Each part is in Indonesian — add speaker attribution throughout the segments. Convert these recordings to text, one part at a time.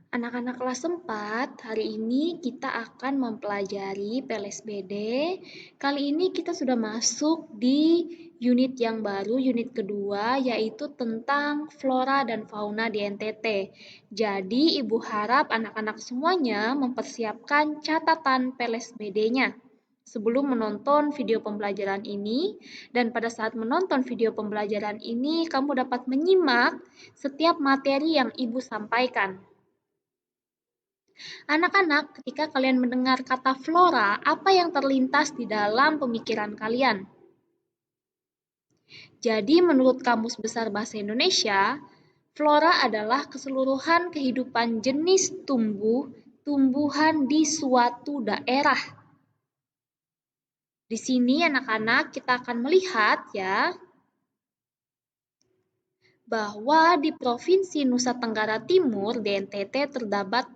Speaker 1: Anak-anak kelas 4, hari ini kita akan mempelajari PLSBD. Kali ini kita sudah masuk di unit yang baru, unit kedua, yaitu tentang flora dan fauna di NTT. Jadi, Ibu harap anak-anak semuanya mempersiapkan catatan PLSBD-nya sebelum menonton video pembelajaran ini. Dan pada saat menonton video pembelajaran ini, kamu dapat menyimak setiap materi yang Ibu sampaikan. Anak-anak, ketika kalian mendengar kata flora, apa yang terlintas di dalam pemikiran kalian? Jadi, menurut Kamus Besar Bahasa Indonesia, flora adalah keseluruhan kehidupan jenis tumbuhan di suatu daerah. Di sini anak-anak kita akan melihat ya, bahwa di Provinsi Nusa Tenggara Timur, di NTT terdapat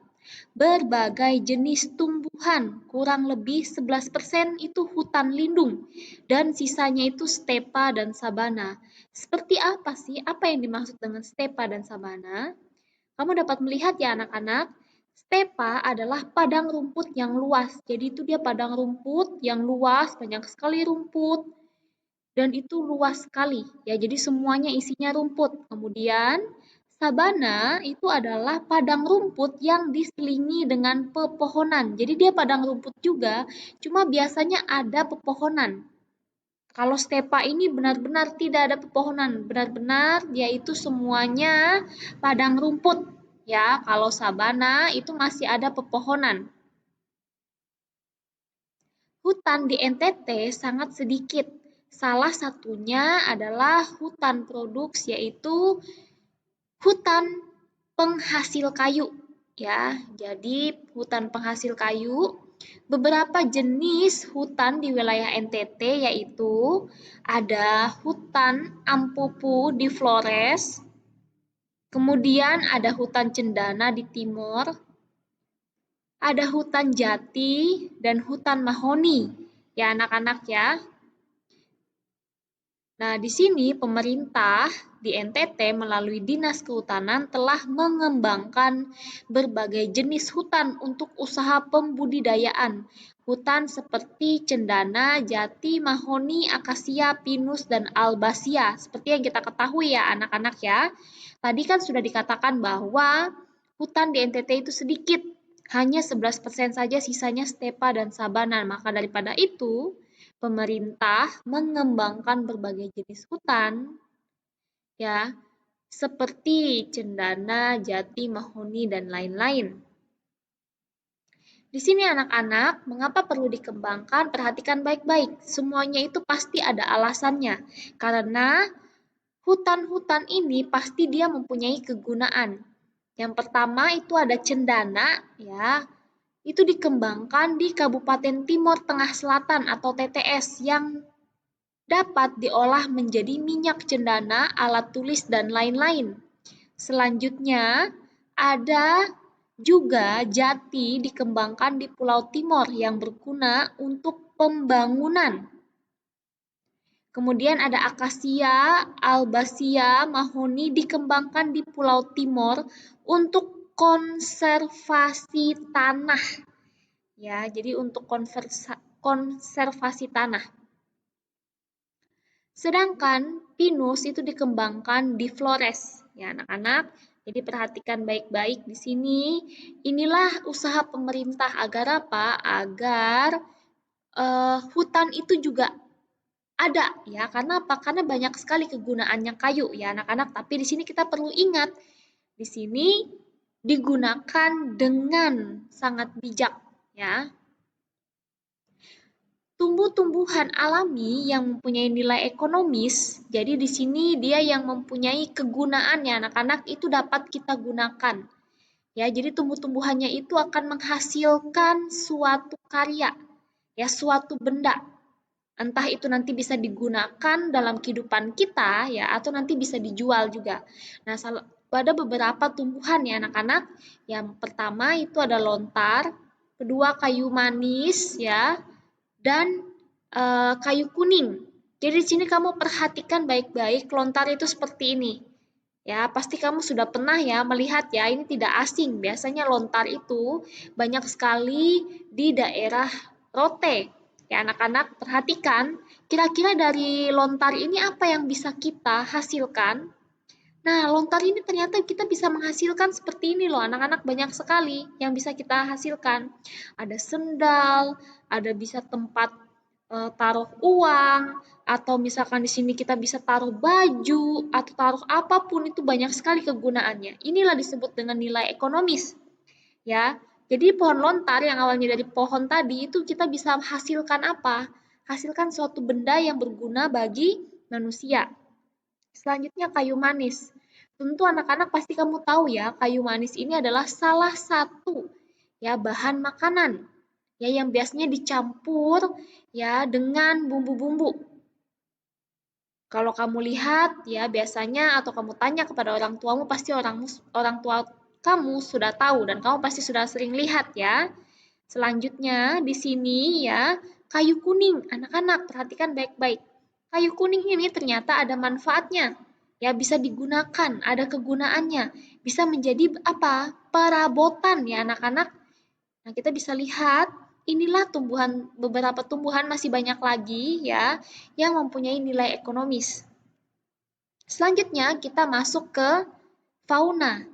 Speaker 1: berbagai jenis tumbuhan, kurang lebih 11% itu hutan lindung, dan sisanya itu stepa dan sabana. Seperti apa sih? Apa yang dimaksud dengan stepa dan sabana? Kamu dapat melihat ya anak-anak, stepa adalah padang rumput yang luas. Jadi itu dia padang rumput yang luas, banyak sekali rumput, dan itu luas sekali ya, jadi semuanya isinya rumput. Kemudian sabana itu adalah padang rumput yang diselingi dengan pepohonan, jadi dia padang rumput juga, cuma biasanya ada pepohonan. Kalau stepa ini benar-benar tidak ada pepohonan, benar-benar dia itu semuanya padang rumput ya. Kalau sabana itu masih ada pepohonan. Hutan di NTT sangat sedikit. Salah satunya adalah hutan produks, yaitu hutan penghasil kayu. Ya, jadi hutan penghasil kayu, beberapa jenis hutan di wilayah NTT yaitu ada hutan ampupu di Flores, kemudian ada hutan cendana di timur, ada hutan jati dan hutan mahoni. Ya, anak-anak ya. Nah, di sini pemerintah di NTT melalui Dinas Kehutanan telah mengembangkan berbagai jenis hutan untuk usaha pembudidayaan. Hutan seperti cendana, jati, mahoni, akasia, pinus, dan albasia. Seperti yang kita ketahui ya anak-anak ya. Tadi kan sudah dikatakan bahwa hutan di NTT itu sedikit, hanya 11% saja, sisanya stepa dan sabana. Maka daripada itu, pemerintah mengembangkan berbagai jenis hutan ya, seperti cendana, jati, mahoni, dan lain-lain. Di sini anak-anak, mengapa perlu dikembangkan? Perhatikan baik-baik. Semuanya itu pasti ada alasannya. Karena hutan-hutan ini pasti dia mempunyai kegunaan. Yang pertama itu ada cendana ya. Itu dikembangkan di Kabupaten Timur Tengah Selatan atau TTS yang dapat diolah menjadi minyak cendana, alat tulis, dan lain-lain. Selanjutnya, ada juga jati dikembangkan di Pulau Timor yang berguna untuk pembangunan. Kemudian ada akasia, albasia, mahoni dikembangkan di Pulau Timor untuk konservasi tanah. Ya, jadi untuk konservasi tanah. Sedangkan pinus itu dikembangkan di Flores, ya anak-anak. Jadi perhatikan baik-baik di sini. Inilah usaha pemerintah agar apa? Agar hutan itu juga ada ya. Karena apa? Karena banyak sekali kegunaannya kayu ya anak-anak. Tapi di sini kita perlu ingat, di sini digunakan dengan sangat bijak ya. Tumbuh-tumbuhan alami yang mempunyai nilai ekonomis, jadi di sini dia yang mempunyai kegunaan ya anak-anak, itu dapat kita gunakan. Ya, jadi tumbuh-tumbuhannya itu akan menghasilkan suatu karya, ya suatu benda. Entah itu nanti bisa digunakan dalam kehidupan kita ya atau nanti bisa dijual juga. Nah, pada beberapa tumbuhan ya anak-anak, yang pertama itu ada lontar, kedua kayu manis ya, dan kayu kuning. Jadi di sini kamu perhatikan baik-baik, lontar itu seperti ini. Ya, pasti kamu sudah pernah ya melihat ya, ini tidak asing. Biasanya lontar itu banyak sekali di daerah Rote. Ya, anak-anak perhatikan, kira-kira dari lontar ini apa yang bisa kita hasilkan? Nah, lontar ini ternyata kita bisa menghasilkan seperti ini loh, anak-anak banyak sekali yang bisa kita hasilkan. Ada sendal, ada bisa tempat taruh uang, atau misalkan di sini kita bisa taruh baju, atau taruh apapun itu banyak sekali kegunaannya. Inilah disebut dengan nilai ekonomis, ya. Jadi pohon lontar yang awalnya dari pohon tadi itu kita bisa hasilkan apa? Hasilkan suatu benda yang berguna bagi manusia. Selanjutnya kayu manis. Tentu anak-anak pasti kamu tahu ya, kayu manis ini adalah salah satu ya bahan makanan ya yang biasanya dicampur ya dengan bumbu-bumbu. Kalau kamu lihat ya biasanya atau kamu tanya kepada orang tuamu pasti orang tua kamu sudah tahu dan kamu pasti sudah sering lihat ya. Selanjutnya di sini ya kayu kuning. Anak-anak perhatikan baik-baik. Kayu kuning ini ternyata ada manfaatnya. Ya bisa digunakan, ada kegunaannya. Bisa menjadi apa? Perabotan ya anak-anak. Nah, kita bisa lihat inilah beberapa tumbuhan masih banyak lagi ya yang mempunyai nilai ekonomis. Selanjutnya kita masuk ke fauna.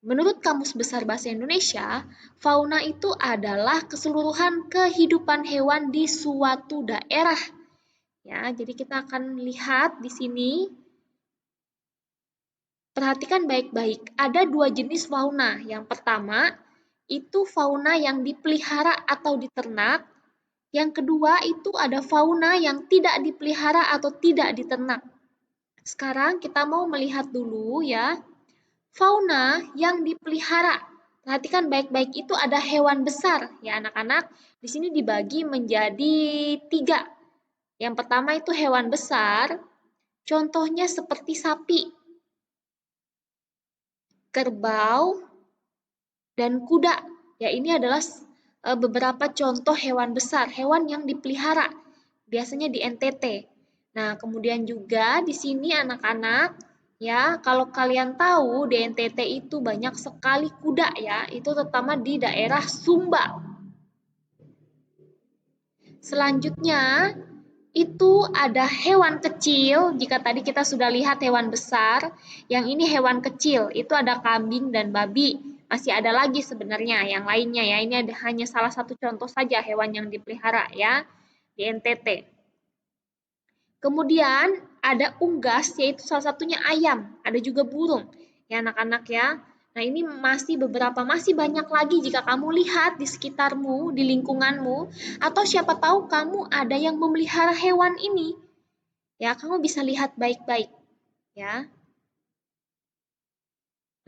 Speaker 1: Menurut Kamus Besar Bahasa Indonesia, fauna itu adalah keseluruhan kehidupan hewan di suatu daerah. Ya, jadi kita akan lihat di sini. Perhatikan baik-baik, ada dua jenis fauna. Yang pertama, itu fauna yang dipelihara atau diternak. Yang kedua, itu ada fauna yang tidak dipelihara atau tidak diternak. Sekarang kita mau melihat dulu ya, fauna yang dipelihara. Perhatikan baik-baik, itu ada hewan besar ya anak-anak. Di sini dibagi menjadi 3. Yang pertama itu hewan besar, contohnya seperti sapi, kerbau, dan kuda. Ya, ini adalah beberapa contoh hewan besar, hewan yang dipelihara, biasanya di NTT. Nah, kemudian juga di sini anak-anak, ya, kalau kalian tahu di NTT itu banyak sekali kuda ya, itu terutama di daerah Sumba. Selanjutnya, itu ada hewan kecil, jika tadi kita sudah lihat hewan besar, yang ini hewan kecil, itu ada kambing dan babi. Masih ada lagi sebenarnya yang lainnya ya, ini ada hanya salah satu contoh saja hewan yang dipelihara ya di NTT. Kemudian ada unggas, yaitu salah satunya ayam, ada juga burung ya anak-anak ya. Nah ini masih banyak lagi jika kamu lihat di sekitarmu, di lingkunganmu, atau siapa tahu kamu ada yang memelihara hewan ini. Ya, kamu bisa lihat baik-baik ya.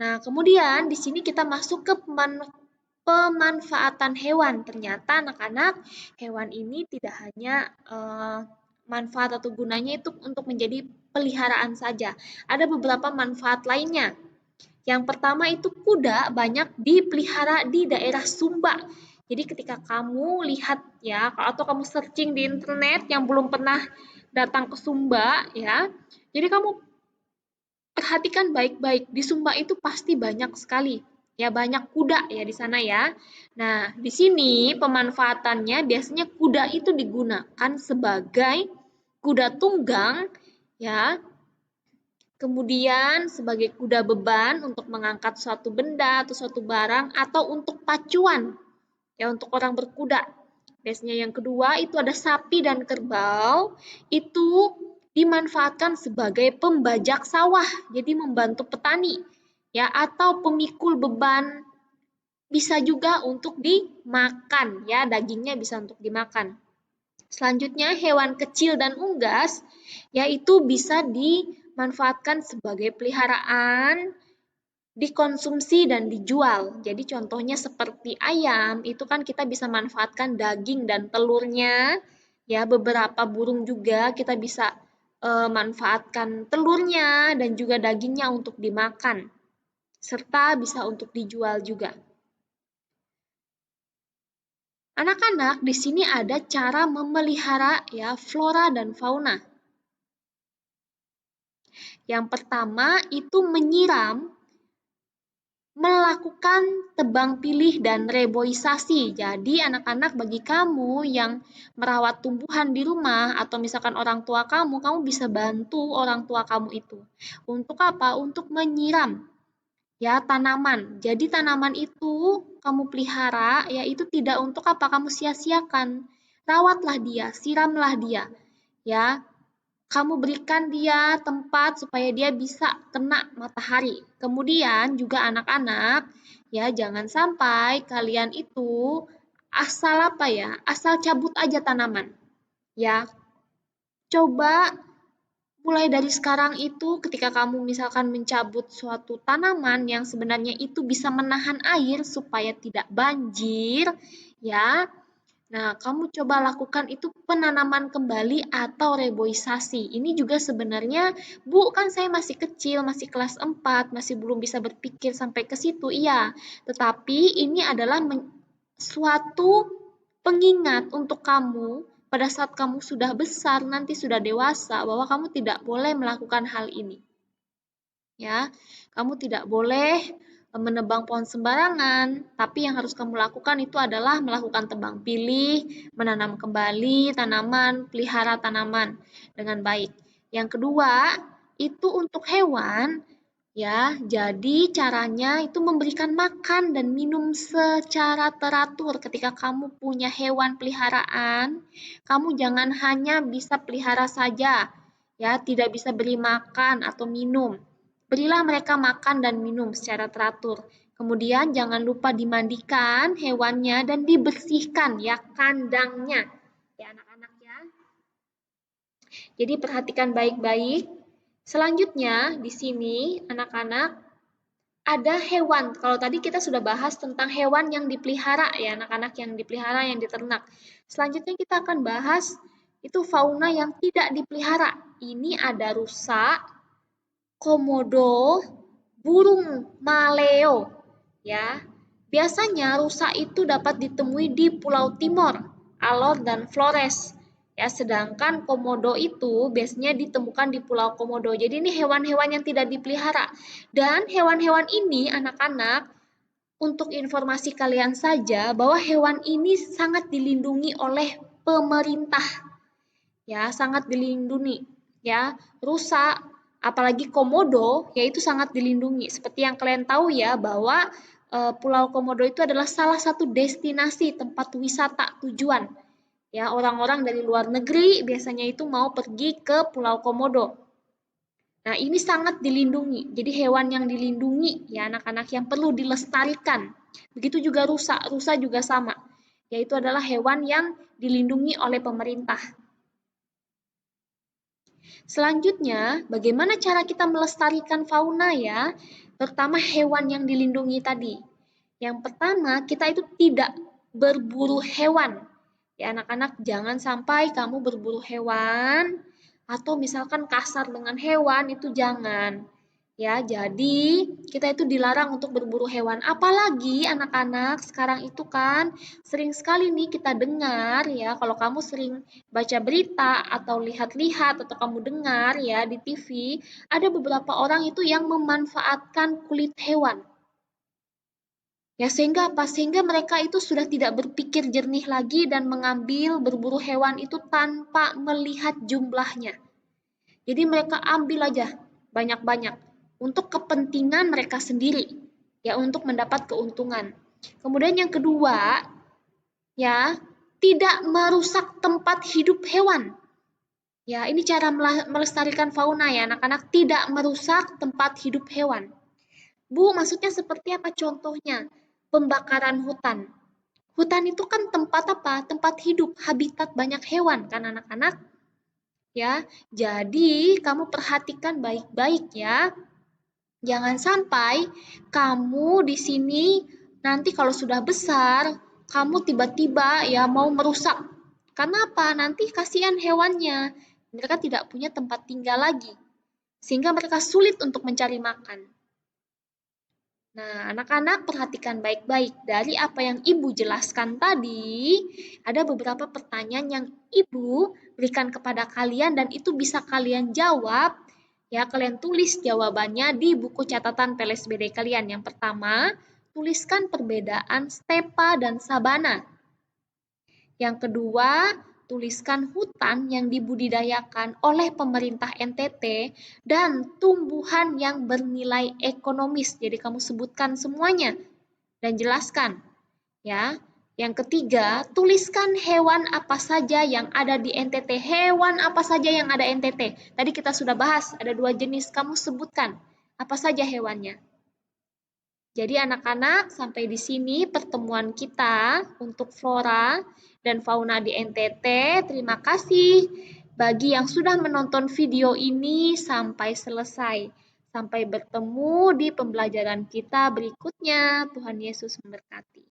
Speaker 1: Nah, kemudian di sini kita masuk ke pemanfaatan hewan. Ternyata anak-anak, hewan ini tidak hanya manfaat atau gunanya itu untuk menjadi peliharaan saja. Ada beberapa manfaat lainnya. Yang pertama itu kuda banyak dipelihara di daerah Sumba. Jadi ketika kamu lihat ya, atau kamu searching di internet yang belum pernah datang ke Sumba ya, jadi kamu perhatikan baik-baik, di Sumba itu pasti banyak sekali. Ya, banyak kuda ya di sana ya. Nah, di sini pemanfaatannya biasanya kuda itu digunakan sebagai kuda tunggang ya. Kemudian sebagai kuda beban untuk mengangkat suatu benda atau suatu barang atau untuk pacuan ya untuk orang berkuda. Biasanya yang kedua itu ada sapi dan kerbau, itu dimanfaatkan sebagai pembajak sawah, jadi membantu petani ya atau pemikul beban, bisa juga untuk dimakan ya, dagingnya bisa untuk dimakan. Selanjutnya hewan kecil dan unggas yaitu bisa dimanfaatkan sebagai peliharaan, dikonsumsi dan dijual. Jadi contohnya seperti ayam, itu kan kita bisa manfaatkan daging dan telurnya. Ya, beberapa burung juga kita bisa manfaatkan telurnya dan juga dagingnya untuk dimakan. Serta bisa untuk dijual juga. Anak-anak, di sini ada cara memelihara ya flora dan fauna. Yang pertama itu menyiram, melakukan tebang pilih dan reboisasi. Jadi anak-anak, bagi kamu yang merawat tumbuhan di rumah atau misalkan orang tua kamu bisa bantu orang tua kamu itu. Untuk apa? Untuk menyiram ya tanaman. Jadi tanaman itu kamu pelihara ya itu tidak untuk apa kamu sia-siakan. Rawatlah dia, siramlah dia. Ya, kamu berikan dia tempat supaya dia bisa kena matahari. Kemudian juga anak-anak, ya jangan sampai kalian itu asal apa ya, asal cabut aja tanaman. Ya, coba mulai dari sekarang itu ketika kamu misalkan mencabut suatu tanaman yang sebenarnya itu bisa menahan air supaya tidak banjir, ya. Nah, kamu coba lakukan itu penanaman kembali atau reboisasi. Ini juga sebenarnya, Bu, kan saya masih kecil, masih kelas 4, masih belum bisa berpikir sampai ke situ. Iya, tetapi ini adalah suatu pengingat untuk kamu pada saat kamu sudah besar, nanti sudah dewasa, bahwa kamu tidak boleh melakukan hal ini. Ya, kamu tidak boleh menebang pohon sembarangan, tapi yang harus kamu lakukan itu adalah melakukan tebang pilih, menanam kembali tanaman, pelihara tanaman dengan baik. Yang kedua, itu untuk hewan, ya, jadi caranya itu memberikan makan dan minum secara teratur. Ketika kamu punya hewan peliharaan, kamu jangan hanya bisa pelihara saja, ya, tidak bisa beri makan atau minum. Berilah mereka makan dan minum secara teratur. Kemudian jangan lupa dimandikan hewannya dan dibersihkan ya kandangnya. Ya anak-anak ya. Jadi perhatikan baik-baik. Selanjutnya di sini anak-anak ada hewan. Kalau tadi kita sudah bahas tentang hewan yang dipelihara ya anak-anak, yang dipelihara, yang diternak. Selanjutnya kita akan bahas itu fauna yang tidak dipelihara. Ini ada rusa, komodo, burung maleo, ya. Biasanya rusa itu dapat ditemui di Pulau Timor, Alor dan Flores. Ya, sedangkan komodo itu biasanya ditemukan di Pulau Komodo. Jadi ini hewan-hewan yang tidak dipelihara. Dan hewan-hewan ini anak-anak, untuk informasi kalian saja bahwa hewan ini sangat dilindungi oleh pemerintah. Ya, sangat dilindungi. Ya, rusa apalagi komodo yaitu sangat dilindungi. Seperti yang kalian tahu ya bahwa Pulau Komodo itu adalah salah satu destinasi tempat wisata tujuan. Ya, orang-orang dari luar negeri biasanya itu mau pergi ke Pulau Komodo. Nah, ini sangat dilindungi. Jadi hewan yang dilindungi ya anak-anak yang perlu dilestarikan. Begitu juga rusa. Rusa juga sama. Yaitu adalah hewan yang dilindungi oleh pemerintah. Selanjutnya, bagaimana cara kita melestarikan fauna ya? Terutama hewan yang dilindungi tadi. Yang pertama, kita itu tidak berburu hewan. Ya anak-anak, jangan sampai kamu berburu hewan atau misalkan kasar dengan hewan, itu jangan. Ya, jadi kita itu dilarang untuk berburu hewan. Apalagi anak-anak sekarang itu kan sering sekali nih kita dengar ya, kalau kamu sering baca berita atau lihat-lihat atau kamu dengar ya di TV, ada beberapa orang itu yang memanfaatkan kulit hewan. Ya sehingga apa? Sehingga mereka itu sudah tidak berpikir jernih lagi dan mengambil berburu hewan itu tanpa melihat jumlahnya. Jadi mereka ambil aja banyak-banyak untuk kepentingan mereka sendiri, ya untuk mendapat keuntungan. Kemudian yang kedua, ya tidak merusak tempat hidup hewan. Ya, ini cara melestarikan fauna ya anak-anak, tidak merusak tempat hidup hewan. Bu, maksudnya seperti apa contohnya? Pembakaran hutan. Hutan itu kan tempat apa? Tempat hidup, habitat banyak hewan kan anak-anak? Ya, jadi kamu perhatikan baik-baik ya. Jangan sampai kamu di sini nanti kalau sudah besar, kamu tiba-tiba ya mau merusak. Karena apa? Nanti kasihan hewannya. Mereka tidak punya tempat tinggal lagi. Sehingga mereka sulit untuk mencari makan. Nah, anak-anak perhatikan baik-baik. Dari apa yang Ibu jelaskan tadi, ada beberapa pertanyaan yang Ibu berikan kepada kalian dan itu bisa kalian jawab Ya, kalian tulis jawabannya di buku catatan PLSBD kalian. Yang pertama, tuliskan perbedaan stepa dan sabana. Yang kedua, tuliskan hutan yang dibudidayakan oleh pemerintah NTT dan tumbuhan yang bernilai ekonomis. Jadi kamu sebutkan semuanya dan jelaskan. Ya. Yang ketiga, tuliskan hewan apa saja yang ada di NTT. Hewan apa saja yang ada NTT. Tadi kita sudah bahas, ada 2 jenis. Kamu sebutkan apa saja hewannya. Jadi anak-anak, sampai di sini pertemuan kita untuk flora dan fauna di NTT. Terima kasih bagi yang sudah menonton video ini sampai selesai. Sampai bertemu di pembelajaran kita berikutnya. Tuhan Yesus memberkati.